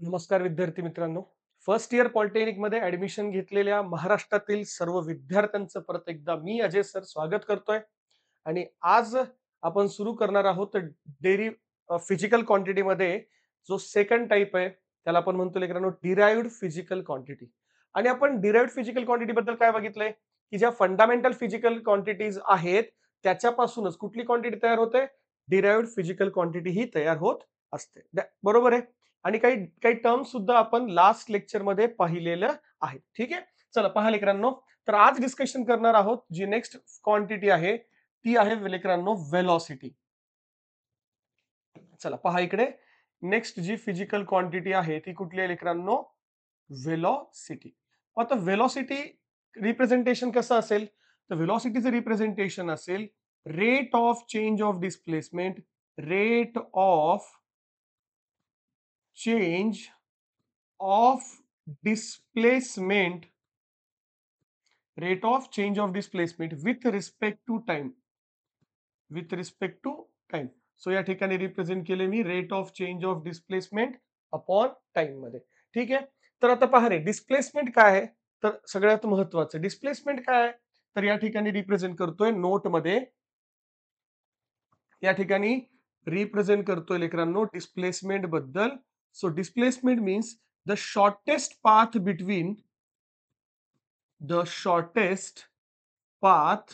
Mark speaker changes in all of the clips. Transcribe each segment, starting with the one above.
Speaker 1: नमस्कार विद्यार्थी मित्रांनो. फर्स्ट इयर पॉलिटेक्निकमध्ये ऍडमिशन घेतलेल्या महाराष्ट्रातील सर्व विद्यार्थ्यांचं परत एकदा मी अजय सर स्वागत करतोय. आणि आज आपण सुरू करणार आहोत डेरी फिजिकल क्वांटिटीमध्ये जो सेकंड टाइप आहे त्याला आपण म्हणतो लेकरांनो डिराइव्हड फिजिकल क्वांटिटी. आणि आपण डिराइव्हड फिजिकल क्वांटिटी बद्दल काय बघितलंय की ज्या फंडामेंटल फिजिकल क्वांटिटीज आहेत त्याच्यापासूनच कुठली क्वांटिटी तयार होते, डिराइव्हड फिजिकल क्वांटिटी ही तयार होत असते. बरोबर आहे. आणि काही काही टर्म सुद्धा आपण लास्ट लेक्चर मध्ये पाहिलेलं आहे. ठीक आहे. चला पहा लेकरांनो, तर आज डिस्कशन करणार आहोत जी नेक्स्ट क्वांटिटी आहे ती आहे लेकरांनो व्हेलॉसिटी. चला पहा इकडे, नेक्स्ट जी फिजिकल क्वांटिटी आहे ती कुठली आहे लेकरांनो, व्हेलॉसिटी. आता व्हेलॉसिटी रिप्रेझेंटेशन कसं असेल, तर व्हेलॉसिटीचं रिप्रेझेंटेशन असेल rate of change of displacement, rate of change of displacement, rate of change of displacement with respect to time, with respect to time. So या ठिकाणी रिप्रेझेंट केले मी rate of change of displacement upon time मध्ये. ठीक आहे. तर आता पहा रे, डिस्प्लेसमेंट काय आहे, तर सगळ्यात महत्वाचं डिस्प्लेसमेंट काय आहे, तर या ठिकाणी रिप्रेझेंट करतोय नोट मध्ये, या ठिकाणी रिप्रेझेंट करतोय लेकरांनो डिस्प्लेसमेंट बद्दल. So displacement means the shortest path between, the shortest path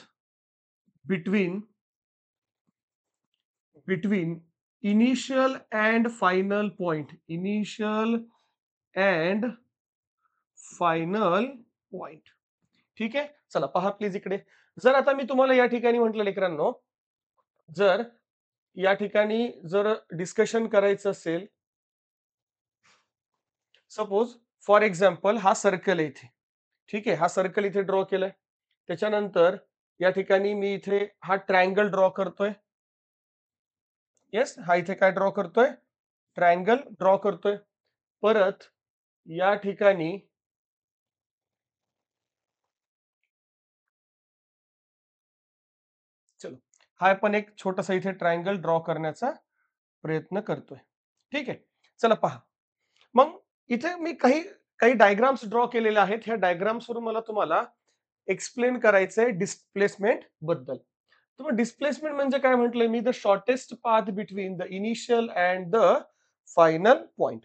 Speaker 1: between initial and final point, initial and final point. ठीक आहे. चला पहा प्लीज इकडे, जर आता मी तुम्हाला या ठिकाणी म्हटलं लेकरांनो, जर या ठिकाणी जर डिस्कशन करायचं असेल, सपोज फॉर एक्झाम्पल हा सर्कल आहे इथे. ठीक आहे. हा सर्कल इथे ड्रॉ केलाय. त्याच्यानंतर या ठिकाणी मी इथे हा ट्रायंगल ड्रॉ करतोय. येस, हा इथे काय ड्रॉ करतोय, ट्रायंगल ड्रॉ करतोय. परत या ठिकाणी चलो, हा पण एक छोटासा इथे ट्रायंगल ड्रॉ करण्याचा प्रयत्न करतोय. ठीक आहे. चला पहा, मग इथे मी काही काही डायग्राम्स ड्रॉ केलेले आहेत. ह्या डायग्राम्स वरून मला तुम्हाला एक्सप्लेन करायचंय डिस्प्लेसमेंट बद्दल. तर मग डिस्प्लेसमेंट म्हणजे काय म्हटलंय मी, the shortest path between the initial and the final point.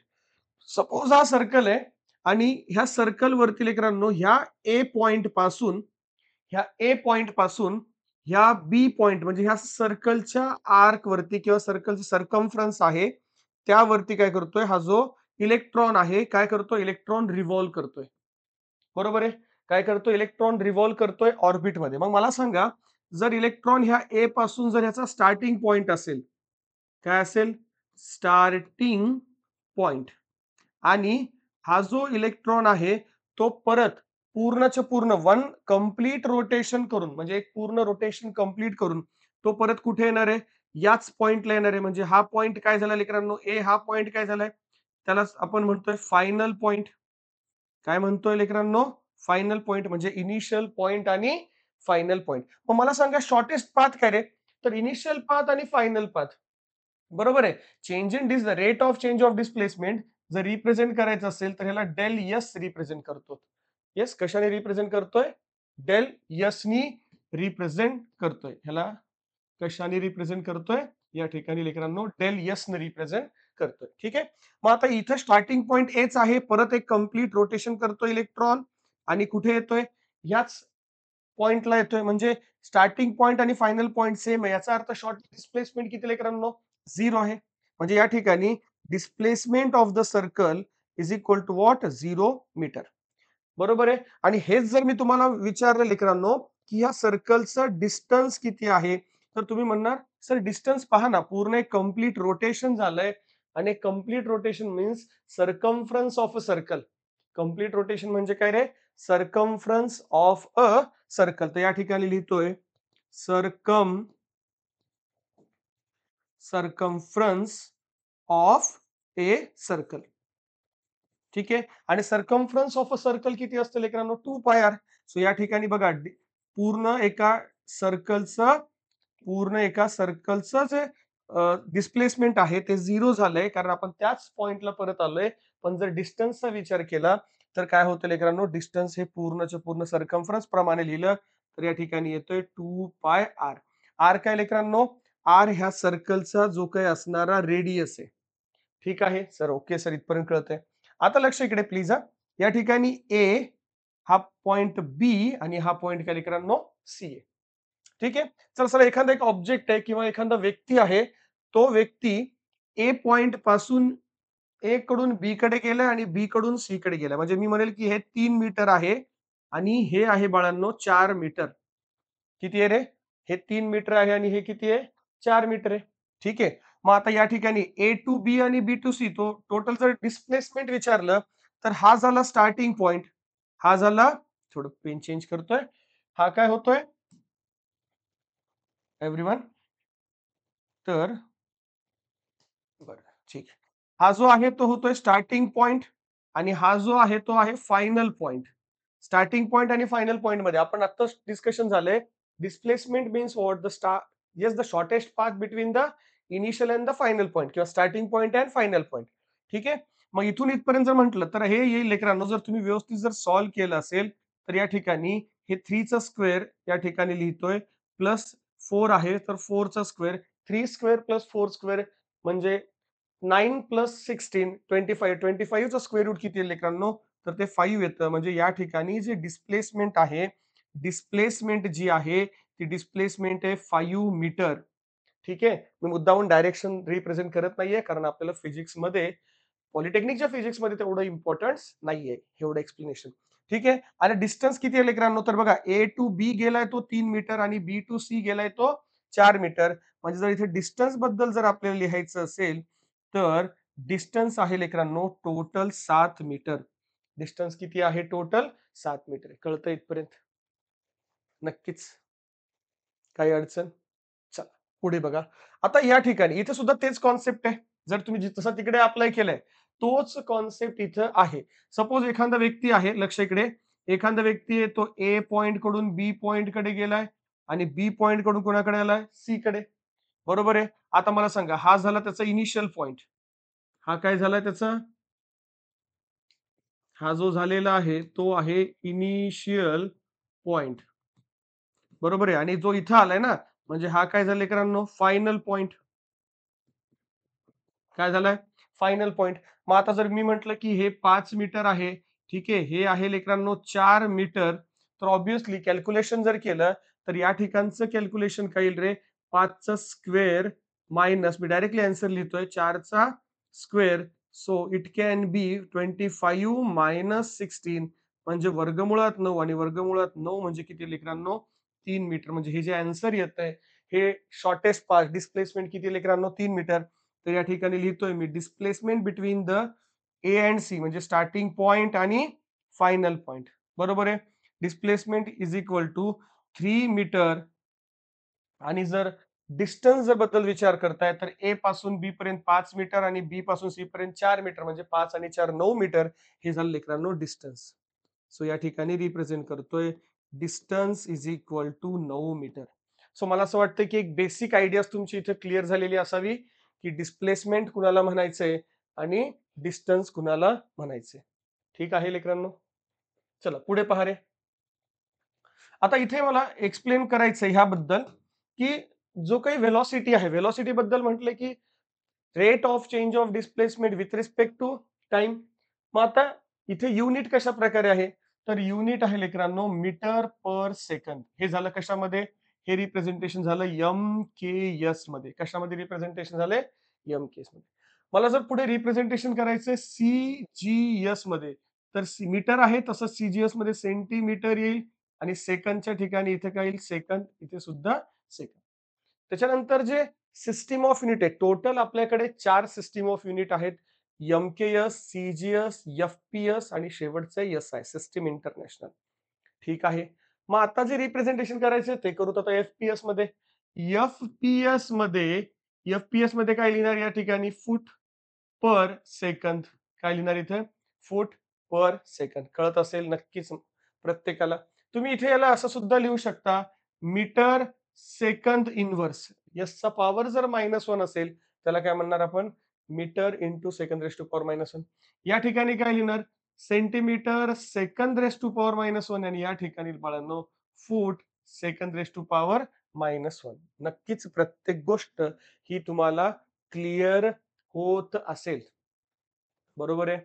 Speaker 1: Suppose हा सर्कल आहे आणि ह्या सर्कल वरती लेकरांनो ह्या ए पॉइंट पासून, ह्या ए पॉइंट पासून ह्या बी पॉइंट म्हणजे ह्या सर्कलच्या आर्क वरती किंवा सर्कलचं सर्कम्फरन्स आहे त्यावरती काय करतोय, हा जो इलेक्ट्रॉन आहे काय करतोय, इलेक्ट्रॉन रिव्हॉल्व करतोय. बरोबर आहे. काय करतोय, इलेक्ट्रॉन रिव्हॉल्व करतोय ऑर्बिट मध्ये. मग मला सांगा, जर इलेक्ट्रॉन ह्या ए पासून जर ह्याचा स्टार्टिंग पॉइंट असेल, काय असेल, स्टार्टिंग पॉइंट, आणि हा जो इलेक्ट्रॉन आहे तो परत पूर्णच्या पूर्ण वन कंप्लीट रोटेशन करून, म्हणजे एक पूर्ण रोटेशन कंप्लीट करून तो परत कुठे येणार आहे, याच पॉइंटला येणार आहे. म्हणजे हा पॉइंट काय झाला लेकरांनो, ए हा पॉइंट काय झालाय, त्याला आपण म्हणतोय फायनल पॉइंट. काय म्हणतोय लेकरांनो, फायनल पॉइंट म्हणजे इनिशियल पॉइंट आणि फायनल पॉइंट. मग मला सांगा शॉर्टेस्ट पाथ काय रे, तर इनिशियल पाथ आणि फायनल पाथ. बरोबर आहे. चेंज इन डिस rate of change of displacement जर रिप्रेझेंट करायचं असेल तर ह्याला डेल यस रिप्रेझेंट करतो. येस, कशाने रिप्रेझेंट करतोय, डेल यस नी रिप्रेझेंट करतोय. ह्याला कशाने रिप्रेझेंट करतोय, या ठिकाणी लेकरांनो डेल यस ने रिप्रेझेंट करतोय. ठीक आहे. मग आता इथं स्टार्टिंग पॉइंट एच आहे, परत एक कंप्लीट रोटेशन करतोय इलेक्ट्रॉन आणि कुठे येतोय, याच पॉइंटला येतोय. म्हणजे स्टार्टिंग पॉइंट आणि फायनल पॉइंट सेम आहे. याचा अर्थ शॉर्ट डिस्प्लेसमेंट किती लेकरांनो, 0 आहे. म्हणजे या ठिकाणी displacement of the circle is equal to what, 0 metre. बरोबर आहे. आणि हेच जर मी तुम्हाला विचारलं लेकरांनो की या सर्कलचं डिस्टन्स किती आहे, तर तुम्ही म्हणणार सर डिस्टन्स पहा ना, पूर्ण एक कंप्लीट रोटेशन झालंय. आणि complete rotation means circumference of a circle. Complete rotation म्हणजे काय रे, सर्कम्फरन्स ऑफ अ सर्कल. तर या ठिकाणी लिहितोय सर्कम्फरन्स ऑफ ए सर्कल. ठीक आहे. आणि सर्कम्फरन्स ऑफ अ सर्कल किती असतं लेकरांनो, 2 पाय आर. सो या ठिकाणी बघा, पूर्ण एका सर्कलचं, पूर्ण एका सर्कलचं जे डिस्प्लेसमेंट आहे ते 0 झालंय कारण आपण त्याच पॉइंटला परत आलोय. पण जर डिस्टन्सचा विचार केला, तर काय होतं लेकरांनो, डिस्टन्स हे पूर्णच्या पूर्ण सर्कम्फरन्स प्रमाणे लिहिलं, तर या ठिकाणी येतोय 2 पाय आर. आर काय लेकरांनो? आर ह्या सर्कलचा जो काही असणारा रेडियस आहे. ठीक आहे. सर ओके सर इथपर्यंत कळतंय. आता लक्ष इकडे प्लीज हां. या ठिकाणी ए हा पॉइंट बी आणि हा पॉइंट काय लेकरांनो सी आहे. ठीक आहे. चला चला एखादा एक ऑब्जेक्ट आहे किंवा एखादा व्यक्ती आहे. तो व्यक्ती ए पॉइंट पासून ए कडून बी कडे गेलाय आणि बी कडून सी कडे गेलाय. म्हणजे मी म्हणेल की हे 3 मीटर आहे आणि हे आहे बाळांनो 4 मीटर. किती आहे रे? हे 3 मीटर आहे आणि हे किती आहे? 4 मीटर आहे. ठीक आहे. मग आता या ठिकाणी ए टू बी आणि बी टू सी तो टोटल जर डिस्प्लेसमेंट विचारलं, तर हा झाला स्टार्टिंग पॉइंट. हा झाला थोडं पेन चेंज करतोय. हा काय होतोय? एव्हरीवन तर बरं, ठीक आहे. हा जो आहे तो होतोय स्टार्टिंग पॉइंट आणि हा जो आहे तो आहे फायनल पॉइंट. स्टार्टिंग पॉइंट आणि फायनल पॉइंटमध्ये आपण आत्ताच डिस्कशन झालंय. Displacement means what the shortest path between the initial and the final point किंवा starting point and final point. ठीक आहे. मग इथून इथपर्यंत जर म्हटलं तर हे येईल लेकरांनो, जर तुम्ही व्यवस्थित जर सॉल्व्ह केलं असेल, तर या ठिकाणी हे 3 चा स्क्वेअर या ठिकाणी लिहितोय प्लस 4 आहे तर 4 चा स्क्वेअर, 3 स्क्वेअर प्लस 4 स्क्वेअर म्हणजे 9 प्लस 16 25. 25 चा स्क्वेअर रूट किती आहे लेकरांनो? तर ते 5 येतं. म्हणजे या ठिकाणी जे डिस्प्लेसमेंट आहे, डिस्प्लेसमेंट जी आहे, ती डिस्प्लेसमेंट आहे 5 मीटर. ठीक आहे. मी मुद्दामून डायरेक्शन रिप्रेझेंट करत नाहीये, कारण आपल्याला फिजिक्समध्ये पॉलिटेक्निकच्या फिजिक्समध्ये तेवढं इम्पोर्टन्स नाहीये, एवढं एक्सप्लेनेशन. ठीक आहे. आणि डिस्टन्स किती आहे लेकरांनो? तर बघा ए टू बी गेलाय तो 3 मीटर आणि बी टू सी गेलाय तो 4 मीटर. म्हणजे जर इथे डिस्टन्स बद्दल जर आपल्याला लिहायचं असेल, तर डिस्टन्स आहे लेकरांनो टोटल 7 मीटर. डिस्टन्स किती आहे टोटल? 7 मीटर आहे. कळतंय इथपर्यंत? नक्कीच. काही अडचण? चला पुढे बघा. आता या ठिकाणी इथे सुद्धा तेच कॉन्सेप्ट आहे. जर तुम्ही जसं तिकडे अप्लाय केलंय, तोच कॉन्सेप्ट इथं आहे. सपोज एखादा व्यक्ती आहे, लक्ष इकडे. एखादा व्यक्ती आहे तो ए पॉइंट कडून बी पॉइंट कडे गेलाय आणि बी पॉइंट कडून कोणाकडे आलाय? सी कडे. बरोबर आहे. आता मला सांगा, हा झाला त्याचा इनिशियल पॉइंट. हा काय झालाय त्याचा? हा जो झालेला आहे, तो आहे इनिशियल पॉइंट. बरोबर आहे. आणि जो इथं आलाय ना, म्हणजे हा काय झाला लेकरांनो? Final point. काय झालाय? Final point. मग आता जर मी म्हटलं, की हे 5 मीटर आहे, ठीक आहे. हे आहे लेकरांनो 4 मीटर. तर ऑब्व्हियसली कॅल्क्युलेशन जर केलं, तर या ठिकाणचं कॅल्क्युलेशन काय येईल रे? 5 चा स्क्वेअर मायनस मी डायरेक्टली आन्सर लिहितोय 4 चा square. So it can be 25 minus 16 म्हणजे वर्गमुळात 9 आणि वर्गमुळात 9 म्हणजे किती लेकरांनो? 3 मीटर. म्हणजे हे जे आन्सर येतंय, हे शॉर्टेस्ट पाथ डिस्प्लेसमेंट किती लेकरांनो? 3 मीटर. तर या ठिकाणी लिहितोय मी displacement between the A and C म्हणजे स्टार्टिंग पॉइंट आणि फायनल पॉइंट. बरोबर आहे. Displacement is equal to 3 metre आणि जर डिस्टन्स जर बद्दल विचार करताय, तर ए पासून बी पर्यंत 5 मीटर आणि बी पासून सी पर्यंत 4 मीटर म्हणजे 5 आणि 4 9 मीटर हे झालं लेकरांनो डिस्टन्स. सो या ठिकाणी रिप्रेझेंट करतोय distance is equal to 9 metre. So मला असं वाटतं की एक बेसिक आयडियाज तुमची इथे क्लिअर झालेली असावी, की डिस्प्लेसमेंट कुणाला म्हणायचंय आणि डिस्टन्स कुणाला म्हणायचंय. ठीक आहे लेकरांनो? चला पुढे पहा रे. आता इथे मला एक्सप्लेन करायचंय ह्याबद्दल, की जो काही व्हेलॉसिटी आहे, व्हेलॉसिटी बद्दल म्हटलं की rate of change of displacement with respect to time. मग आता इथे युनिट कशा प्रकारे आहे? तर युनिट आहे लेकरांनो मीटर पर सेकंद. हे झालं कशामध्ये? हे रिप्रेझेंटेशन झालं एम-के-एस मध्ये. कशामध्ये रिप्रेझेंटेशन झालंय? एम-के-एस मध्ये. मला जर पुढे रिप्रेझेंटेशन करायचंय सी-जी-एस मध्ये, तर मीटर आहे तसं सी-जी-एस मध्ये सेंटीमीटर येईल आणि सेकंदच्या ठिकाणी इथे काय येईल? सेकंद. इथे सुद्धा सेकंद. त्याच्यानंतर जे सिस्टम ऑफ युनिट आहे. टोटल आपल्याकडे 4 सिस्टम ऑफ युनिट आहेत. एम-के-एस, सी-जी-एस, एफ-पी-एस आणि शेवटचं एस-आय सिस्टम इंटरनॅशनल. ठीक आहे. मग आता जे रिप्रेझेंटेशन करायचं ते करूत आता एफ-पी-एस मध्ये. एफ-पी-एस मध्ये एफ-पी-एस मध्ये काय लिहिणार या ठिकाणी? फूट पर सेकंद. काय लिहिणार इथे? फूट पर सेकंद. कळत असेल नक्कीच प्रत्येकाला. तुम्ही इथे याला असं सुद्धा लिहू शकता मीटर सेकंद इन्व्हर्स. एसचा पॉवर जर -1 असेल, त्याला काय म्हणणार आपण? Metre into second raise to power -1. या ठिकाणी काय लिहिणार? Centimetre second raise to power -1 आणि या ठिकाणी बाळांनो foot second raise to power -1. नक्कीच प्रत्येक गोष्ट ही तुम्हाला क्लिअर होत असेल. बरोबर आहे?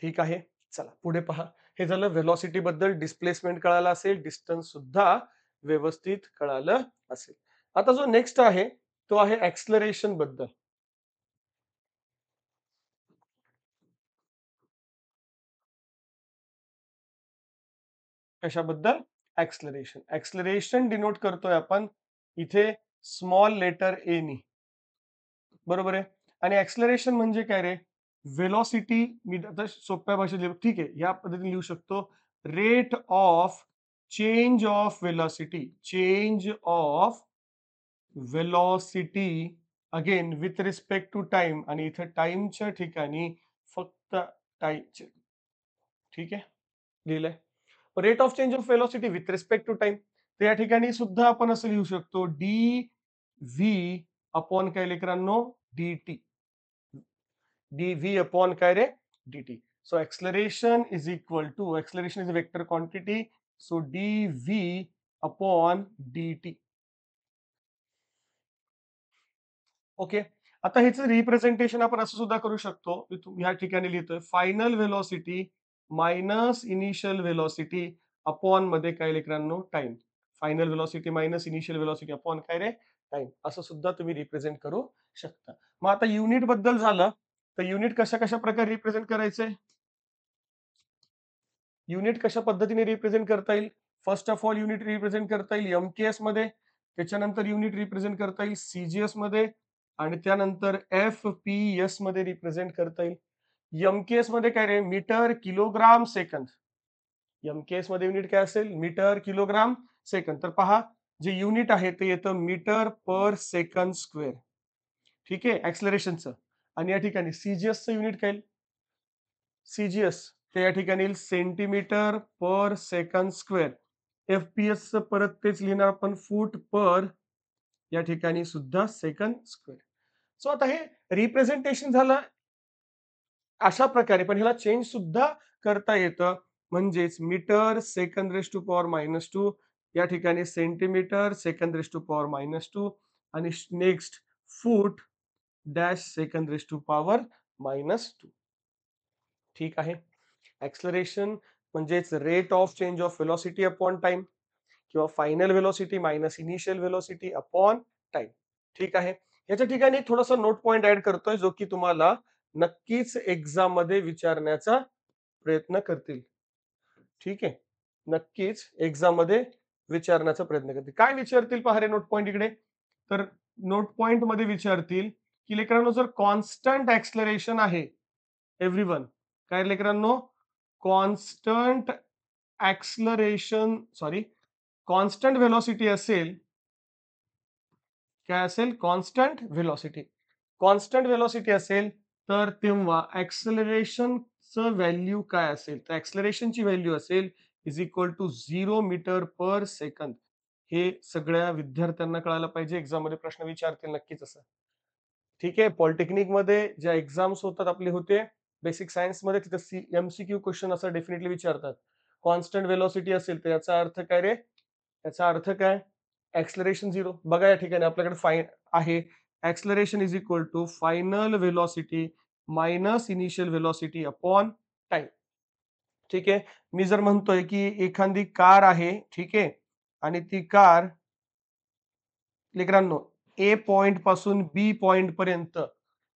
Speaker 1: ठीक आहे. चला पुढे पहा. हे झालं व्हेलॉसिटी बद्दल. डिस्प्लेसमेंट कळालं असेल, डिस्टन्स सुद्धा व्यवस्थित कळालं असेल. आता जो नेक्स्ट आहे, तो आहे ॲक्सलरेशन बद्दल. कशाबद्दल? ॲक्सलरेशन. ॲक्सलरेशन डिनोट करतोय आपण इथे स्मॉल लेटर ए नी. बरोबर आहे? आणि ॲक्सलरेशन म्हणजे काय रे? व्हेलॉसिटी मी आता सोप्या भाषेत लिहू ठीक आहे. या पद्धतीने लिहू शकतो. Rate of change of velocity. Change of velocity again with respect to time आणि इथे टाईमच्या ठिकाणी फक्त टाईमचे. ठीक आहे? लिहिलंय. Rate of change of velocity with respect to time. तर या ठिकाणी सुद्धा आपण असं लिहू शकतो डी व्ही अपॉन काय लेकरांनो? D T. D V upon काय रे? D T. So acceleration is equal to acceleration is a vector quantity. So dv upon dt. Okay. आता ह्याचं रिप्रेझेंटेशन आपण असं सुद्धा करू शकतो. या ठिकाणी लिहितोय final velocity minus initial velocity upon मध्ये काय लेकरांनो? Time. Final velocity minus initial velocity upon काय रे? टाइम. असं सुद्धा तुम्ही रिप्रेझेंट करू शकता. मग आता युनिट बद्दल झालं. तर युनिट कशा कशा प्रकारे रिप्रेझेंट करायचंय? युनिट कशा पद्धतीने रिप्रेझेंट करता येईल? First of all unit represent करता येईल एमकेएस मध्ये, त्याच्यानंतर युनिट रिप्रेझेंट करता येईल सीजीएस मध्ये आणि त्यानंतर एफपीएस मध्ये रिप्रेझेंट करता येईल. एमकेएस मध्ये काय रे? Metre kilogram second. एमकेएस मध्ये युनिट काय असेल? Metre kilogram second. तर पहा जे युनिट आहे ते येतं मीटर पर सेकंद स्क्वेअर. ठीक आहे ऍक्सलरेशनचं. आणि या ठिकाणी सीजीएसचं युनिट काय? सीजीएस ते या ठिकाणी येईल सेंटीमीटर पर सेकंद स्क्वेअर. एफपीएस परत तेच लिहिणार आपण फूट पर या ठिकाणी सुद्धा सेकंद स्क्वेअर. सो आता हे रिप्रेझेंटेशन झालं अशा प्रकारे, पण ह्याला चेंज सुद्धा करता येतं. म्हणजेच metre second raise to power -2 या ठिकाणी centimetre second raise to power -2 आणि next foot dash second raise to power -2. ठीक आहे. ॲक्सलरेशन म्हणजेच rate of change of velocity upon time किंवा final velocity minus initial velocity upon time. ठीक आहे. याच्या ठिकाणी एक थोडासा नोट पॉइंट ऍड करतोय जो की तुम्हाला नक्कीच एक्झाम मध्ये विचारण्याचा प्रयत्न करतील. ठीक आहे. नक्कीच एक्झाम मध्ये विचारण्याचा प्रयत्न करतील. काय विचारतील पहा रे नोट पॉइंट इकडे. तर नोट पॉइंट मध्ये विचारतील की लेकरांनो जर कॉन्स्टंट ऍक्सलरेशन आहे एव्हरीवन काय लेकरांनो constant acceleration sorry constant velocity असेल काय असेल कॉन्स्टंट व्हेलॉसिटी. कॉन्स्टंट व्हेलॉसिटी असेल तर तेव्हा ऍक्सलरेशनचं व्हॅल्यू काय असेल तर ऍक्सलरेशनची व्हॅल्यू असेल is equal to 0 metre per second. हे सगळ्या विद्यार्थ्यांना कळायला पाहिजे एक्झाम मध्ये प्रश्न विचारतील नक्कीच असं. ठीक आहे. पॉलिटेक्निक मध्ये ज्या एक्झाम्स होतात आपले होते बेसिक सायन्स मध्ये तिथे एमसीक्यू क्वेश्चन असं डेफिनेटली विचारतात. कॉन्स्टंट व्हेलॉसिटी असेल तर याचा अर्थ काय रे? याचा अर्थ काय? ऍक्सलरेशन 0. बघा या ठिकाणी आपल्याकडे आहे acceleration is equal to final velocity minus initial velocity upon time. ठीक आहे. मी जर म्हणतोय की एखादी कार आहे ठीक आहे आणि ती कार लेकरांनो ए पॉइंट पासून बी पॉइंट पर्यंत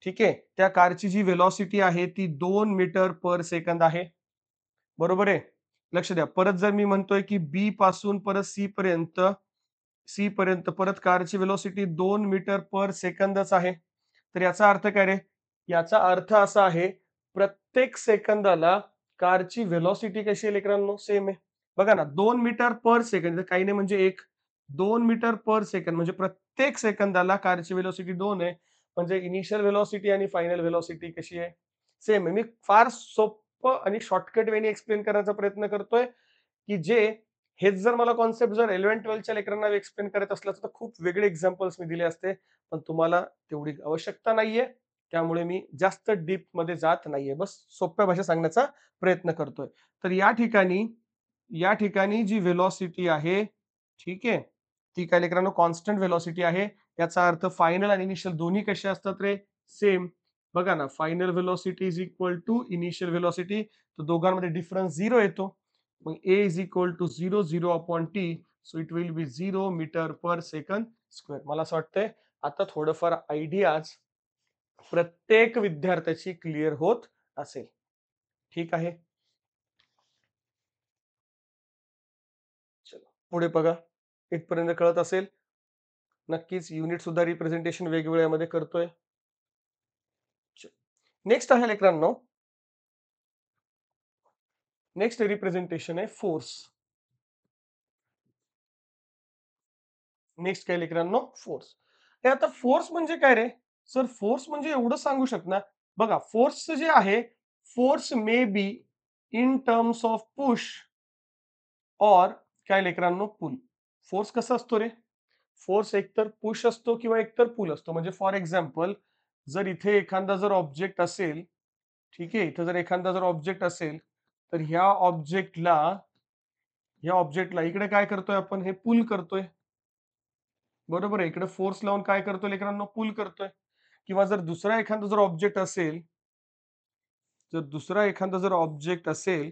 Speaker 1: ठीक आहे त्या कारची जी व्हेलॉसिटी आहे ती 2 मीटर पर सेकंद आहे. बरोबर आहे. लक्ष द्या परत जर मी म्हणतोय की बी पासून परत सी पर्यंत परत कारची वेलोसिटी 2 मीटर पर सेकंदच आहे. तर याचा अर्थ काय रे? याचा अर्थ असा आहे प्रत्येक सेकंदाला कारची वेलोसिटी कशी आहे लेकरांनो? सेम आहे. बघा ना 2 मीटर पर सेकंद काही नाही म्हणजे 1 2 मीटर पर सेकंद म्हणजे प्रत्येक सेकंदाला कारची वेलोसिटी 2 आहे. म्हणजे इनिशियल वेलोसिटी आणि फायनल वेलोसिटी कशी आहे? सेम आहे. मी फार सोपं आणि शॉर्टकट वेने एक्सप्लेन करायचा प्रयत्न करतोय की जे हेच जर मला कॉन्सेप्ट जर 11-12च्या लेकरांना एक्सप्लेन करायचं असलं तर खूप वेगळे एक्झाम्पल्स मी दिले असते. पण तुम्हाला तेवढी आवश्यकता नाहीये. त्यामुळे मी जास्त डीपमध्ये जात नाहीये. बस सोप्या भाषेत सांगण्याचा प्रयत्न करतोय. तर या ठिकाणी जी व्हेलॉसिटी आहे, ठीक आहे? ती काय लेकरांनो कॉन्स्टंट व्हेलॉसिटी आहे. याचा अर्थ फायनल आणि इनिशियल दोन्ही कसे असतात रे? सेम. बघा ना, final velocity is equal to initial velocity. तर दोघांमध्ये डिफरन्स 0 येतो. मग A is equal to 0, 0 upon T. So it will be 0 metre per second square. मला असं वाटतंय आता थोडंफार आयडियाज प्रत्येक विद्यार्थ्याची क्लिअर होत असेल. ठीक आहे. चला पुढे बघा. इथपर्यंत कळत असेल. नक्कीच युनिट सुद्धा रिप्रेझेंटेशन वेगवेगळ्यामध्ये करतोय. नेक्स्ट आहे लेकरांनो, नेक्स्ट रिप्रेझेंटेशन आहे फोर्स. नेक्स्ट काय लेकरांनो फोर्स. हे आता फोर्स म्हणजे काय रे? सर फोर्स म्हणजे एवढं सांगू शकणार. बघा फोर्स जे आहे, force may be in terms of push और काय लेकरांनो पुल. फोर्स कसा असतो रे? फोर्स एकतर पुश असतो किंवा एकतर पुल असतो. म्हणजे फॉर एक्झाम्पल जर इथे एखादा जर ऑब्जेक्ट असेल, ठीक आहे. इथे जर एखादा जर ऑब्जेक्ट असेल, तर ह्या ऑब्जेक्टला इकडे काय करतोय आपण हे पुल करतोय. बरोबर आहे. इकडे फोर्स लावून काय करतोय लेकरांनो पुल करतोय. किंवा जर दुसरा एखादा जर ऑब्जेक्ट असेल,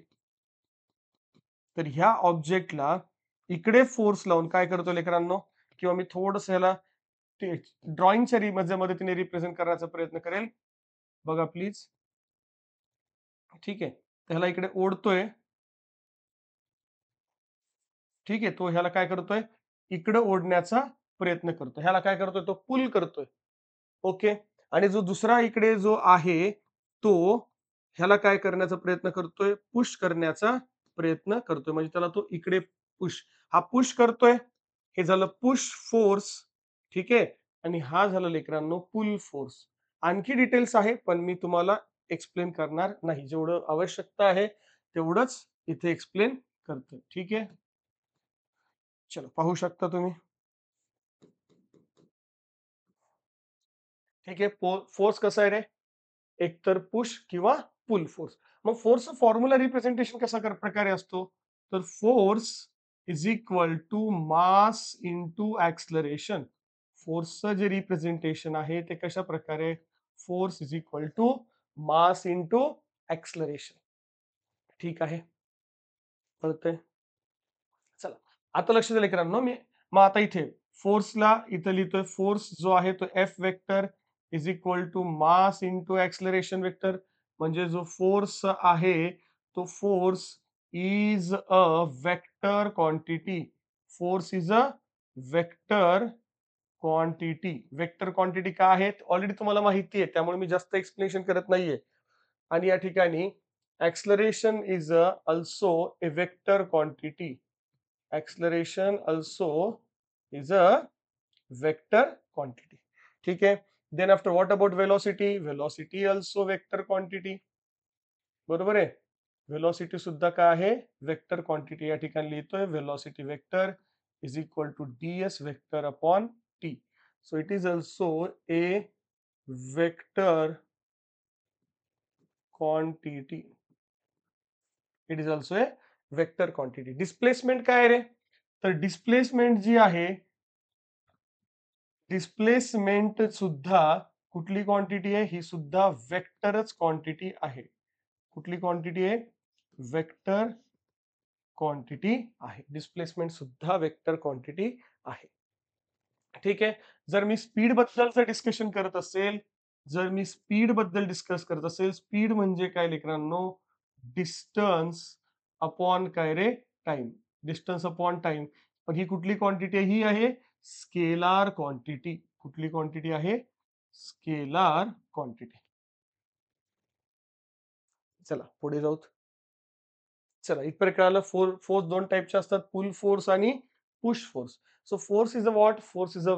Speaker 1: तर ह्या ऑब्जेक्टला इकडे फोर्स लावून काय करतो लेकरांनो किंवा मी थोडंसं ह्याला ते ड्रॉइंगच्या मदतीने रिप्रेझेंट करण्याचा प्रयत्न करेल. बघा प्लीज. ठीक आहे. त्याला इकडे ओढतोय. ठीक आहे. तो ह्याला काय करतोय? इकडे ओढण्याचा प्रयत्न करतोय. ह्याला काय करतोय? तो पुल करतोय. ओके. आणि जो दुसरा इकडे जो आहे, तो ह्याला काय करण्याचा प्रयत्न करतोय? पुश करण्याचा प्रयत्न करतोय. म्हणजे त्याला तो इकडे पुश हा पुश करतोय. हे झालं पुश फोर्स. ठीक आहे. आणि हा झाला लेकरांनो पुल फोर्स. आणखी डिटेल्स आहे, पण मी तुम्हाला एक्सप्लेन करणार नाही. जेवढं आवश्यकता आहे, तेवढंच इथे एक्सप्लेन करतोय. ठीक आहे. चलो पाहू शकता तुम्ही. ठीक आहे. फोर्स कसा आहे रे? एकतर पुश किंवा पुल फोर्स. मग फोर्सचं फॉर्म्युला रिप्रेझेंटेशन कशा प्रकारे असतो? तर force is equal to mass into acceleration. फोर्सचं जे रिप्रेझेंटेशन आहे ते कशा प्रकारे? Force is equal to mass into acceleration. ठीक आहे. कळतंय? चला. आता लक्ष द्या लेकरांनो, मग आता इथे फोर्सला इथं लिहितोय फोर्स जो आहे तो F vector is equal to mass into acceleration vector. म्हणजे जो फोर्स आहे तो force is a vector quantity. Force is a vector quantity. Vector quantity काय आहेत ऑलरेडी तुम्हाला माहिती आहे, त्यामुळे मी जास्त एक्सप्लेनेशन करत नाहीये. आणि या ठिकाणी acceleration is also A vector quantity. acceleration also is a vector quantity. ठीक है. Then after what about velocity? Velocity also vector quantity. बरोबर आहे. velocity सुद्धा काय आहे वेक्टर क्वांटिटी. या ठिकाणी लिहितोय velocity vector is equal to ds vector upon t. So it is also a vector quantity. It is also a vector quantity. Displacement काय आहे रे? तर डिस्प्लेसमेंट जी आहे, डिस्प्लेसमेंट सुद्धा कुठली क्वांटिटी आहे? ही सुद्धा वेक्टरच क्वांटिटी आहे. कुठली क्वांटिटी आहे? वेक्टर क्वांटिटी आहे. डिस्प्लेसमेंट सुद्धा वेक्टर क्वांटिटी आहे. ठीक आहे. जर मी स्पीड बद्दलचं डिस्कशन करत असेल, स्पीड म्हणजे काय लेकरांनो? डिस्टन्स अपॉन काय रे? टाइम. Distance upon time. मग ही कुठली क्वांटिटी आहे? ही आहे स्केलार क्वांटिटी. कुठली क्वांटिटी आहे? Scalar quantity. चला पुढे जाऊत. चला इथपर्यंत कळालं. फोर्स दोन टाइपचे असतात, पुल फोर्स आणि push force. So force is a what? Force is a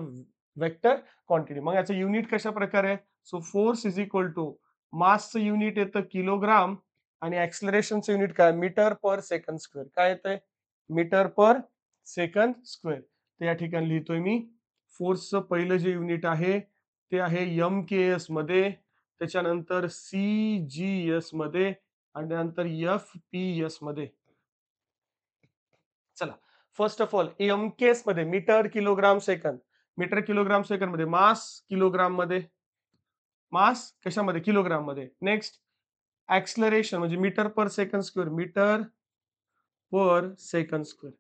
Speaker 1: vector quantity. मग याचं युनिट कशा प्रकारे आहे? So force is equal to मासचं युनिट येतं किलोग्राम आणि ऍक्सलरेशनचं युनिट काय? Metre per second square. काय येतंय? Metre per second square. तर या ठिकाणी लिहितोय मी फोर्सचं पहिलं जे युनिट आहे ते आहे MKS मध्ये, त्याच्यानंतर CGS मध्ये आणि नंतर FPS मध्ये. चला, फर्स्ट ऑफ ऑल MKS मध्ये metre kilogram second, metre kilogram second मध्ये मास किलोग्राम मध्ये, मास कशामध्ये किलोग्राम मध्ये. नेक्स्ट ऍक्सलरेशन म्हणजे metre per second square, metre per second square.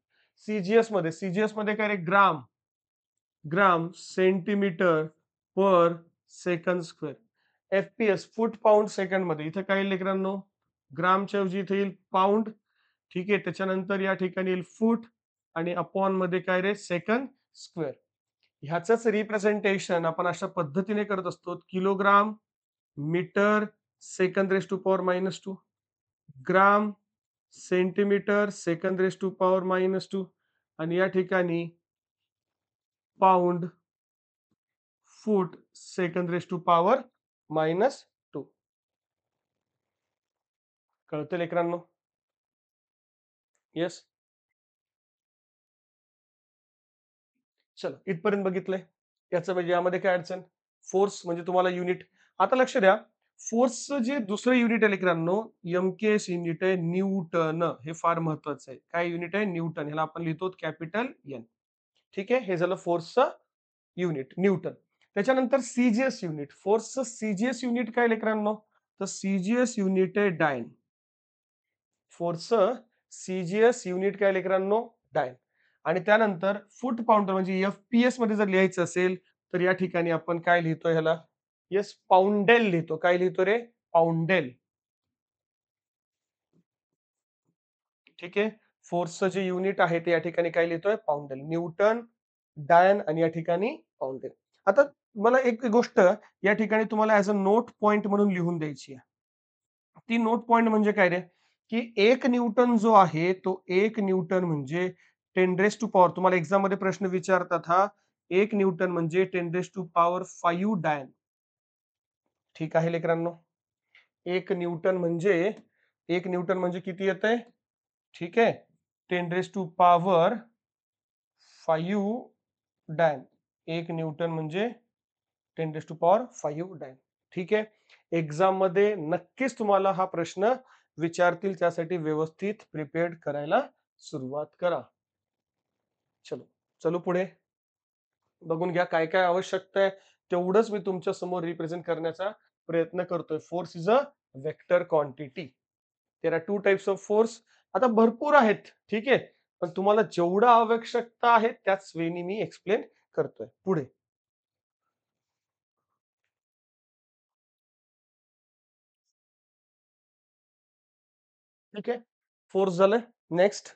Speaker 1: CGS मध्ये काय रे, gram, gram centimetre per second square. FPS foot pound second मध्ये, इथं काय लेकरांनो, ग्रामच्या ऐवजी इथे येईल पाऊंड. ठीक आहे, त्याच्यानंतर या ठिकाणी येईल फूट आणि अपॉन मध्ये काय रे, सेकंड स्क्वेअर. ह्याचंच रिप्रेझेंटेशन आपण अशा पद्धतीने करत असतो, kilogram metre second raise to power -2, gram centimetre second raise to power -2 आणि या ठिकाणी pound foot second raise to power -2. कळतं लेकरांनो? येस. चला, इथपर्यंत बघितलंय. याचं म्हणजे यामध्ये काय अडचण? फोर्स म्हणजे तुम्हाला युनिट. आता लक्ष द्या, फोर्सचं जे दुसरं युनिट आहे लेकरांनो, MKS युनिट आहे न्यूटन. हे फार महत्वाचं आहे. काय युनिट आहे? न्यूटन. ह्याला आपण लिहितो कॅपिटल N. ठीक आहे, हे झालं फोर्सचं युनिट न्यूटन. त्याच्यानंतर सीजीएस युनिट, फोर्सचं सीजीएस युनिट काय लेकरांनो? तर सीजीएस युनिट आहे डायन. फोर्सचं सीजीएस युनिट काय लेकरांनो? डायन. आणि त्यानंतर फूट पाऊंड म्हणजे एफपीएस मध्ये जर लिहायचं असेल तर या ठिकाणी आपण काय लिहितो ह्याला? येस, पाऊंडेल लिहितो. काय लिहितो रे? पाऊंडेल. ठीक आहे, फोर्सचं जे युनिट आहे ते या ठिकाणी काय लिहितोय? पाऊंडेल. न्यूटन, डायन आणि या ठिकाणी पाऊंडेल. आता मला एक गोष्ट या ठिकाणी तुम्हाला ऍज अ नोट पॉइंट म्हणून लिहून द्यायची आहे. ती नोट पॉइंट म्हणजे काय रे, की 1 न्यूटन जो आहे तो 1 न्यूटन म्हणजे 10 रेस टू पॉवर, तुम्हाला एक्झाम मध्ये प्रश्न विचारतात हा, 1 न्यूटन म्हणजे 10 रेस टू पॉवर 5 डायन. ठीक आहे लेकरांनो, 1 न्यूटन म्हणजे किती येत आहे? ठीक आहे, 10 रेस टू पॉवर 5 डायन. 1 न्यूटन म्हणजे 10 रेस टू पॉवर 5 डायन. ठीक आहे, एक्झाम मध्ये नक्कीच तुम्हाला हा प्रश्न विचारतील, त्यासाठी व्यवस्थित प्रिपेअर्ड करायला सुरुवात करा. चलो, चलो पुढे बघून घ्या काय काय आवश्यकता आहे, तेवढंच मी तुमच्या समोर रिप्रेझेंट करण्याचा प्रयत्न करतोय. Force is a vector quantity. There are two types of force. आता भरपूर आहेत, ठीक आहे, पण तुम्हाला जेवढं आवश्यकता आहे त्याच वेनी मी एक्सप्लेन करतोय. पुढे, ठीक आहे, फोर्स झालं. नेक्स्ट,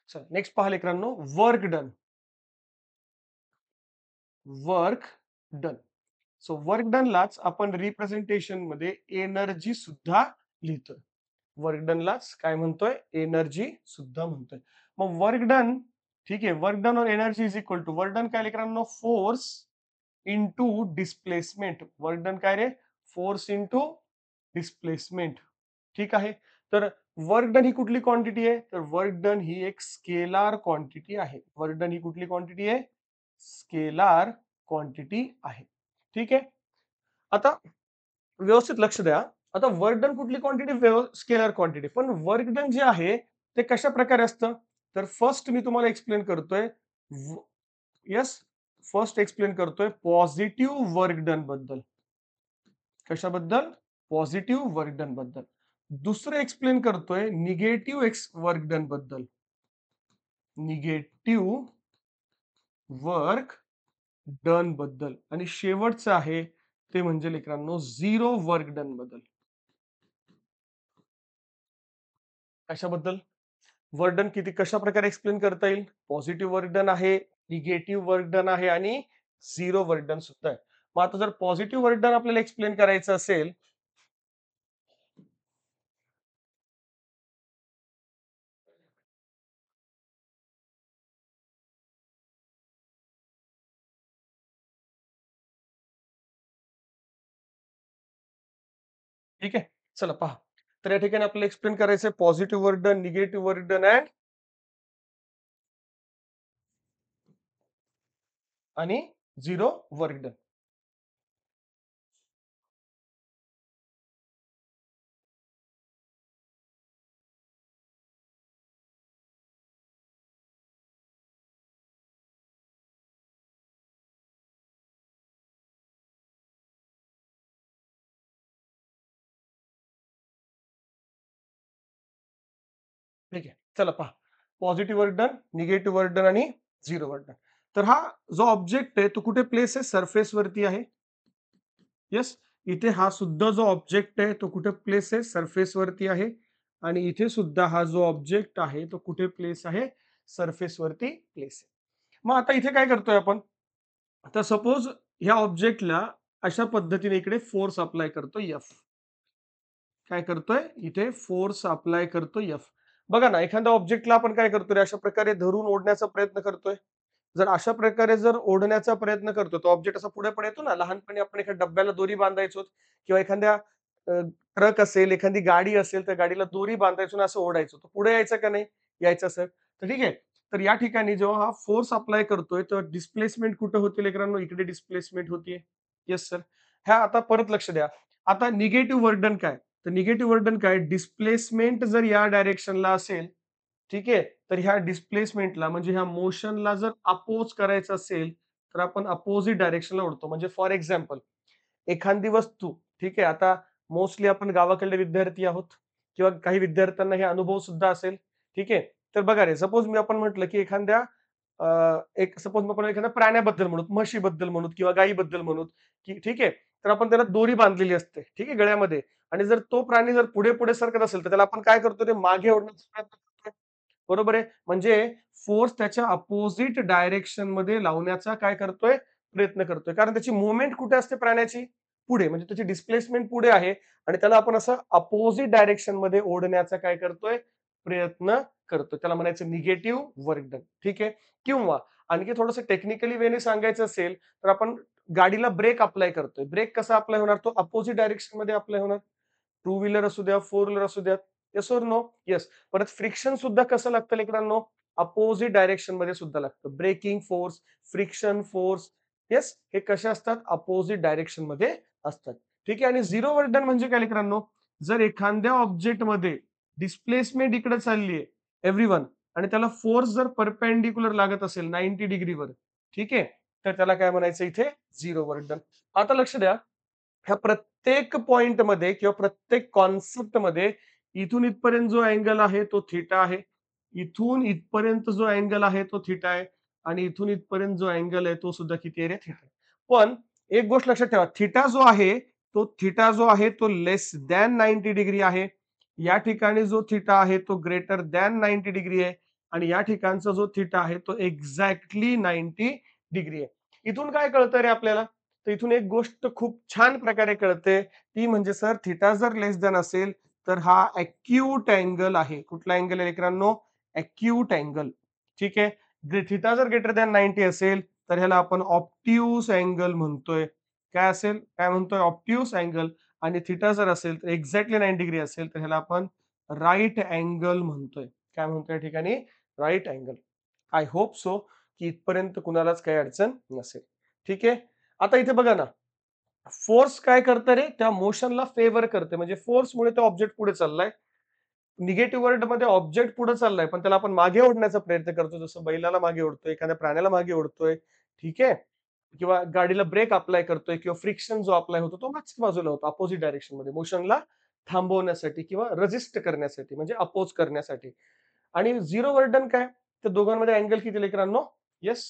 Speaker 1: चला नेक्स्ट पहा लेकरांनो, work done. Work done. So work डनलाच आपण रिप्रेझेंटेशन मध्ये एनर्जी सुद्धा लिहितोय. वर्क डनलाच काय म्हणतोय? एनर्जी सुद्धा म्हणतोय. मग वर्क डन, ठीक आहे, वर्क डन और energy is equal to, work done काय लेकरांनो? Force into displacement. Work done काय रे? Force into displacement. ठीक आहे, तर वर्क डन ही कुठली क्वांटिटी आहे? तर वर्क डन ही एक स्केलार क्वांटिटी आहे. वर्क डन ही कुठली क्वांटिटी आहे? स्केलार क्वांटिटी आहे. ठीक आहे, आता व्यवस्थित लक्ष द्या. आता वर्क डन कुठली क्वांटिटी? Scalar quantity. पण वर्क डन जे आहे ते कशा प्रकारे असतं? तर फर्स्ट मी तुम्हाला एक्सप्लेन करतोय. येस, फर्स्ट एक्सप्लेन करतोय पॉझिटिव्ह वर्क डन बद्दल. कशाबद्दल? पॉझिटिव्ह वर्क डन बद्दल. दुसरं एक्सप्लेन करतोय निगेटिव्ह वर्क डन बद्दल. निगेटिव्ह वर्क डन बद्दल. आणि शेवटचं आहे ते म्हणजे लेकरांनो झिरो वर्क डन बद्दल. कशाबद्दल? वर्क डन किती कशा प्रकारे एक्सप्लेन करता येईल? पॉझिटिव्ह वर्क डन आहे, निगेटिव्ह वर्क डन आहे आणि झिरो वर्क डन सुद्धा आहे. मग आता जर पॉझिटिव्ह वर्क डन आपल्याला एक्सप्लेन करायचं असेल, ठीक आहे, चला पहा. तर या ठिकाणी आपल्याला एक्सप्लेन करायचं आहे positive work done, negative work done आणि झिरो वर्क डन. ठीक आहे. चला पहा. Positive work done, negative work done आणि झिरो वर्क डन. तर हा जो ऑब्जेक्ट आहे तो कुठे प्लेस आहे? सरफेस वरती आहे. येस. इथे हा सुद्धा जो ऑब्जेक्ट आहे तो कुठे प्लेस आहे? सरफेस वरती आहे. आणि इथे सुद्धा हा जो ऑब्जेक्ट आहे तो कुठे प्लेस आहे? सरफेस वरती प्लेस आहे. मग आता इथे काय करतोय आपण? आता सपोज ह्या ऑब्जेक्टला अशा पद्धतीने इकडे फोर्स अप्लाय करतो एफ. काय करतोय? इथे फोर्स अप्लाय करतो एफ. बघा ना, एखाद्या ऑब्जेक्टला आपण काय करतोय? अशा प्रकारे धरून ओढण्याचा प्रयत्न करतोय. जर अशा प्रकारे जर ओढण्याचा प्रयत्न करतो, तो ऑब्जेक्ट असा पुढे पण येतो ना. लहानपणी आपण एखाद्या डब्याला दोरी बांधायचो किंवा एखाद्या ट्रक असेल, एखादी गाडी असेल, तर गाडीला दोरी बांधायचो आणि असं ओढायचो. तो पुढे यायचा का नाही? यायचा सर. तर ठीक आहे. तर या ठिकाणी जेव्हा हा फोर्स अप्लाय करतोय, तेव्हा डिस्प्लेसमेंट कुठे होते लेकरांनो? इकडे डिस्प्लेसमेंट होतीये. Yes sir. ह्या आता परत लक्ष द्या. आता निगेटिव्ह वर्क डन काय? तर निगेटिव्ह वर्क डन काय? डिस्प्लेसमेंट जर या डायरेक्शनला असेल, ठीक आहे. तर ह्या डिस्प्लेसमेंटला म्हणजे ह्या मोशनला जर अपोज करायचं असेल, तर आपण अपोझिट डायरेक्शनला ओढतो. म्हणजे फॉर एक्झाम्पल एखादी वस्तू, ठीक आहे. आता मोस्टली आपण गावाकडले विद्यार्थी आहोत किंवा काही विद्यार्थ्यांना हे अनुभव सुद्धा असेल, ठीक आहे. तर बघा रे, सपोज मी आपण म्हटलं, की एखाद्या एक सपोज आपण एखाद्या प्राण्याबद्दल म्हणू, म्हशीबद्दल म्हणू किंवा गायीबद्दल म्हणू, की ठीक आहे. तर आपण त्याला दोरी बांधलेली असते, ठीक आहे, गळ्यामध्ये. आणि जर तो प्राणी जर पुढे-पुढे सरकत असेल, तर त्याला आपण काय करतो? ते मागे ओढण्याचा प्रयत्न करतोय. बरोबर आहे. म्हणजे फोर्स त्याच्या अपोझिट डायरेक्शनमध्ये लावण्याचा काय करतोय? प्रयत्न करतोय. कारण त्याची मूव्हमेंट कुठे असते प्राण्याची? पुढे. म्हणजे त्याची डिस्प्लेसमेंट पुढे आहे आणि त्याला आपण असं अपोझिट डायरेक्शनमध्ये ओढण्याचा काय करतोय? प्रयत्न करतोय. त्याला म्हणायचं निगेटिव्ह वर्क डन. ठीक आहे. किंवा आणखी थोडंसं टेक्निकली वेने सांगायचं असेल, तर आपण गाडीला ब्रेक अप्लाय करतोय. ब्रेक कसा अप्लाय होणार? तो अपोझिट डायरेक्शनमध्ये अप्लाय होणार. टू व्हीलर असू द्या, फोर व्हीलर असू द्या. Yes or no? येस. परत फ्रिक्शन सुद्धा कसं लागतं लेकरांनो? अपोझिट डायरेक्शन मध्ये सुद्धा लागतं. Braking force, friction force, yes, हे कसे असतात? अपोझिट डायरेक्शन मध्ये असतात. ठीक आहे. आणि झिरो वर्क डन म्हणजे काय लेकरांनो? जर एखाद्या ऑब्जेक्ट मध्ये डिस्प्लेसमेंट इकडे चालली आहे, एव्हरीवन, आणि त्याला फोर्स जर परपेंडिक्युलर लागत असेल 90 डिग्रीवर, ठीक आहे, तर त्याला काय म्हणायचं इथे? Zero work done. आता लक्ष द्या, ह्या प्रत्येक पॉइंटमध्ये किंवा प्रत्येक कॉन्सेप्टमध्ये इथून इथपर्यंत जो अँगल आहे तो थीटा आहे. इथून इथपर्यंत जो अँगल आहे तो थीटा आहे. आणि इथून इथपर्यंत जो अँगल आहे तो सुद्धा किती आहे रे? थीटा. पण एक गोष्ट लक्षात ठेवा, थीटा जो आहे तो लेस दॅन 90 डिग्री आहे. या ठिकाणी जो थीटा आहे तो ग्रेटर दॅन 90 डिग्री आहे. आणि या ठिकाणचा जो थीटा आहे तो एक्झॅक्टली 90 डिग्री आहे. इथून काय कळतं रे आपल्याला? तर इथून एक गोष्ट खूप छान प्रकारे कळते, ती म्हणजे सर थीटा जर लेस दॅन असेल तर हा अॅक्यूट अँगल आहे. कुठला अँगल आहे मित्रांनो? Acute angle. ठीक आहे. थीटा जर ग्रेटर दॅन 90 असेल तर ह्याला आपण ऑप्ट्यूस अँगल म्हणतोय. काय असेल? काय म्हणतोय? Obtuse angle. आणि थीटा जर असेल तर एक्झॅक्टली 90 डिग्री असेल तर ह्याला आपण राईट अँगल म्हणतोय. काय म्हणतोय या ठिकाणी? Right angle. I hope so की इथपर्यंत कुणालाच काही अडचण नसेल. ठीक आहे. आता इथे बघा ना, फोर्स काय करतं रे? त्या मोशनला फेवर करते. म्हणजे फोर्समुळे तो ऑब्जेक्ट पुढे चाललाय. निगेटिव्ह वर्ल्डमध्ये ऑब्जेक्ट पुढे चाललाय, पण त्याला आपण मागे ओढण्याचा प्रयत्न करतो. जसं बैलाला मागे ओढतोय, एखाद्या प्राण्याला मागे ओढतोय. ठीक आहे. किंवा गाडीला ब्रेक अप्लाय करतोय किंवा फ्रिक्शन जो अप्लाय होतो तो मागच्या बाजूला होतो, अपोझिट डायरेक्शनमध्ये. मोशनला थांबवण्यासाठी किंवा रेझिस्ट करण्यासाठी म्हणजे अपोज करण्यासाठी. आणि झिरो वर्डन काय? तर दोघांमध्ये अँगल किती लेकरांनो? येस,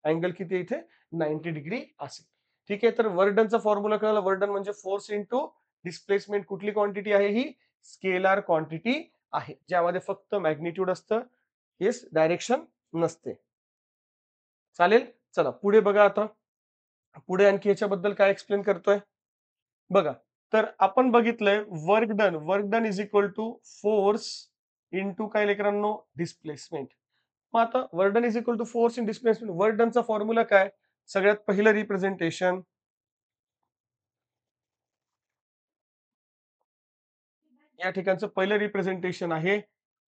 Speaker 1: अँगल किती आहे इथे? 90 डिग्री असेल. ठीक आहे. तर वर्डनचा फॉर्म्युला कळला. वर्डन म्हणजे फोर्स इंटू डिस्प्लेसमेंट. कुठली क्वांटिटी आहे ही? स्केलार क्वांटिटी आहे. ज्यामध्ये फक्त मॅग्निट्यूड असतं. येस, डायरेक्शन नसते. चालेल? चला पुढे बघा आता. पुढे आणखी याच्याबद्दल काय एक्सप्लेन करतोय? बघा. तर आपण बघितलंय work done is equal to force into काय लेकरांनो? डिस्प्लेसमेंट. मग आता work done is equal to force in displacement. Work डनचा फॉर्म्युला काय? सगळ्यात पहिलं रिप्रेझेंटेशन या ठिकाणचं पहिलं रिप्रेझेंटेशन आहे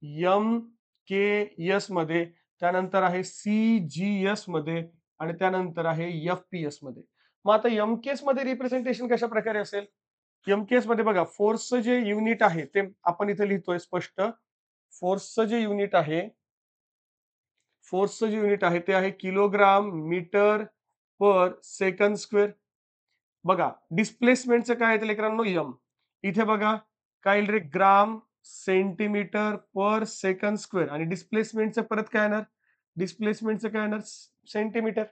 Speaker 1: एम-के-एस मध्ये, त्यानंतर आहे सी-जी-एस मध्ये आणि त्यानंतर आहे एफ-पी-एस मध्ये. मग आता एम-केस मध्ये रिप्रेझेंटेशन कशा प्रकारे असेल? एम-केस मध्ये बघा फोर्सचं जे युनिट आहे ते आपण इथे लिहितोय स्पष्ट. फोर्सचं जे युनिट आहे फोर्सचं जे युनिट आहे ते आहे kilogram metre per second square. बघा डिस्प्लेसमेंटचं काय आहे लेकरांनो एम. इथे बघा काय येईल रे ग्राम सेंटीमीटर पर सेकंड स्क्वेअर आणि डिस्प्लेसमेंटचं परत काय येणार? डिस्प्लेसमेंटचं काय येणार? सेंटीमीटर.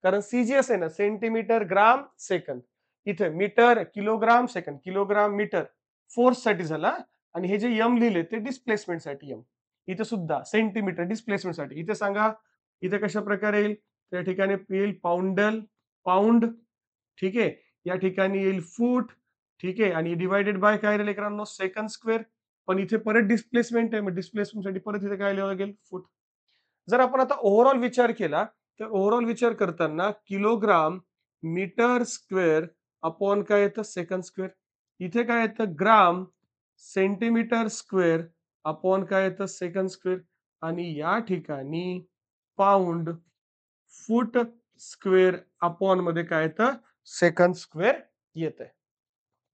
Speaker 1: कारण सीजीएस आहे ना सेंटीमीटर ग्राम सेकंद. इथे metre kilogram second kilogram metre force साठी झाला आणि हे जे एम लिहिले ते डिस्प्लेसमेंट साठी एम. इथे सुद्धा सेंटीमीटर डिस्प्लेसमेंट साठी. इथे सांगा इथे कशा प्रकारे येईल? त्या ठिकाणी येईल पाऊंडल पाऊंड. ठीक आहे. या ठिकाणी येईल फूट. ठीक आहे. आणि डिवायडेड बाय काय राहील लेकरांनो सेकंड स्क्वेअर. पण इथे परत डिस्प्लेसमेंट आहे. मग डिस्प्लेसमेंटसाठी परत इथे काय लिहावं लागेल? फूट. जर आपण आता ओव्हरऑल विचार केला, तर ओव्हरऑल विचार करताना किलोग्राम मीटर स्क्वेअर अपॉन काय येतं? Second square. इथे काय येतं? ग्राम सेंटीमीटर स्क्वेअर अपॉन काय येतं? Second square. आणि या ठिकाणी पाउंड फूट स्क्वेअर अपॉन मध्ये काय येतं? सेकंड स्क्वेअर येतंय.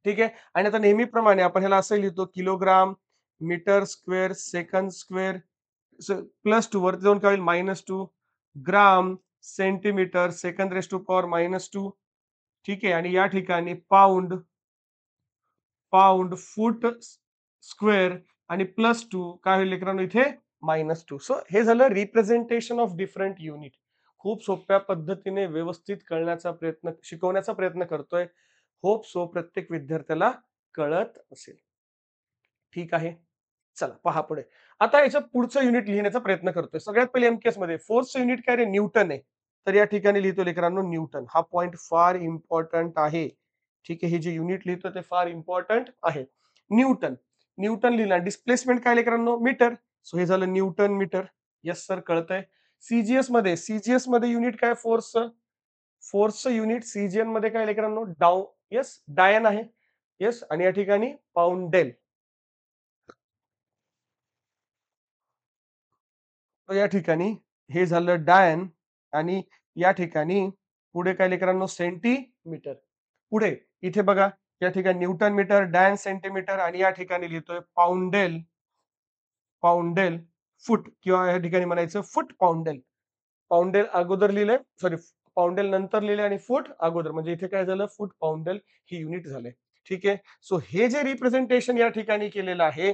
Speaker 1: ठीक आहे. आणि आता नेहमीप्रमाणे आपण ह्याला असं लिहितो kilogram metre square second square +2 वरती जाऊन काय होईल? -2 gram centimetre second raise to power -2. ठीक आहे. आणि या ठिकाणी पाउंड पाउंड फूट स्क्वेअर आणि +2 काय होईल लेकरांनो इथे? -2. सो हे झालं रिप्रेझेंटेशन ऑफ डिफरंट युनिट. खूप सोप्या पद्धतीने व्यवस्थित कळण्याचा प्रयत्न शिकवण्याचा प्रयत्न करतोय. होप सो प्रत्येक विद्यार्थ्याला कळत असेल. ठीक आहे. चला पहा पुढे. आता याचं पुढचं युनिट लिहिण्याचा प्रयत्न करतोय. सगळ्यात पहिले एम-केस मध्ये फोर्सचं युनिट काय रे? न्यूटन आहे. तर या ठिकाणी लिहितो लेकरांनो न्यूटन. हा पॉइंट फार इम्पॉर्टंट आहे. ठीक आहे. हे जे युनिट लिहितो ते फार इम्पॉर्टंट आहे. न्यूटन. न्यूटन लिहिला. डिस्प्लेसमेंट काय लेकरांनो? मीटर. सो हे झालं न्यूटन मीटर. येस सर कळतंय. सीजीएस मध्ये युनिट काय फोर्सचं? फोर्सचं युनिट सीजीएन मध्ये काय लेकरांनो? येस डायन आहे. येस आणि या ठिकाणी पाऊंडेल. तर या ठिकाणी हे झालं डायन आणि या ठिकाणी पुढे काय लेकरांनो सेंटीमीटर. पुढे इथे बघा या ठिकाणी न्यूटन मीटर, डायन सेंटीमीटर आणि या ठिकाणी लिहितोय पाऊंडेल, पाऊंडेल फूट किंवा या ठिकाणी म्हणायचं फूट पाऊंडेल. पाऊंडेल अगोदर लिहिलंय सॉरी पाऊंडेल नंतर लिहिले आणि फूट अगोदर म्हणजे इथे काय झालं फूट पाऊंडेल ही युनिट झाले. ठीक आहे. सो हे जे रिप्रेझेंटेशन या ठिकाणी केलेलं आहे,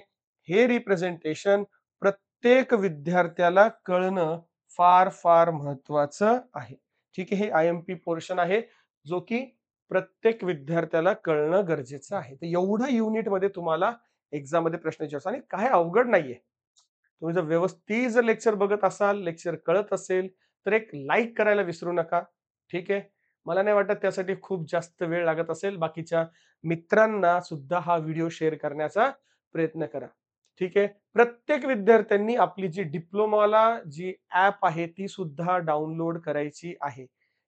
Speaker 1: हे रिप्रेझेंटेशन प्रत्येक विद्यार्थ्याला कळणं फार महत्वाचं आहे. ठीक आहे. हे आय-एम-पी पोर्शन आहे, जो की प्रत्येक विद्यार्थ्याला कळणं गरजेचं आहे. तर एवढं युनिटमध्ये तुम्हाला एक्झाममध्ये प्रश्न विचारतात आणि काही अवघड नाहीये. तुम्ही जर व्यवस्थित जर लेक्चर बघत असाल, लेक्चर कळत असेल, तर एक लाईक करायला विसरू नका. ठीक आहे. मला नाही वाटत त्यासाठी खूप जास्त वेळ लागत असेल. बाकीच्या मित्रांना सुद्धा हा व्हिडिओ शेअर करण्याचा प्रयत्न करा. ठीक आहे. प्रत्येक विद्यार्थ्यांनी आपली जी डिप्लोमाला जी ॲप आहे ती सुद्धा डाउनलोड करायची आहे.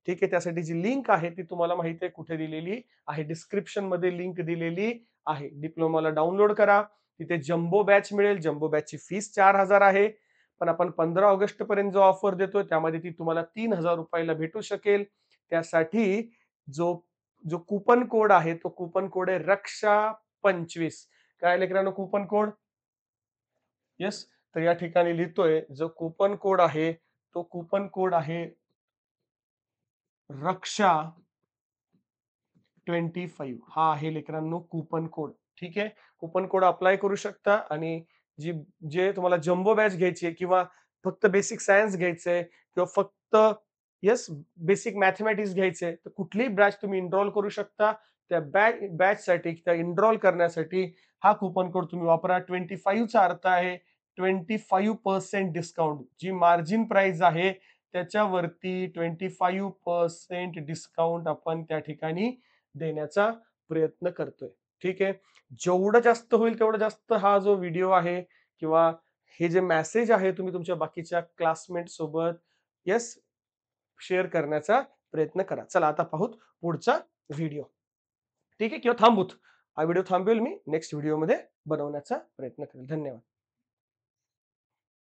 Speaker 1: ठीक आहे. त्यासाठी जी लिंक आहे ती तुम्हाला माहिती आहे कुठे दिलेली आहे. डिस्क्रिप्शनमध्ये लिंक दिलेली आहे. डिप्लोमाला डाउनलोड करा. तिथे जम्बो बॅच मिळेल. जम्बो बॅचची फीस 4,000 आहे. पण आपण 15 ऑगस्ट पर्यंत जो ऑफर देतोय त्यामध्ये ती तुम्हाला 3,000 ला भेटू शकेल. त्यासाठी जो जो कूपन कोड आहे तो कूपन कोड आहे रक्षा 25. काय लेकरांनो कूपन कोड? येस. तर या ठिकाणी लिहितोय जो कूपन कोड आहे तो कूपन कोड आहे रक्षा 25 हा आहे लेकरांनो कूपन कोड. ठीक आहे. कूपन कोड अप्लाय करू शकता आणि जी जे तुम्हाला जम्बो बॅच घ्यायची आहे किंवा फक्त बेसिक सायन्स घ्यायचंय किंवा फक्त येस बेसिक मॅथेमॅटिक्स घ्यायचंय तर कुठलीही बॅच तुम्ही एनरोल करू शकता. त्या बॅचसाठी त्या एनरोल करण्यासाठी हा कूपन कोड तुम्ही वापरा. 25 चा अर्थ आहे 25% डिस्काउंट. जी मार्जिन प्राइस आहे त्याच्यावरती 25% डिस्काउंट आपण त्या ठिकाणी देण्याचा प्रयत्न करतोय. ठीक आहे. जेवढं जास्त होईल तेवढं जास्त हा जो व्हिडिओ आहे किंवा हे जे मेसेज आहे तुम्ही तुमच्या बाकीच्या क्लासमेट सोबत येस शेअर करण्याचा प्रयत्न करा. चला आता पाहूत पुढचा व्हिडिओ. ठीक आहे किंवा थांबूत. हा व्हिडिओ थांबवेल मी. नेक्स्ट व्हिडिओमध्ये बनवण्याचा प्रयत्न करेल. धन्यवाद.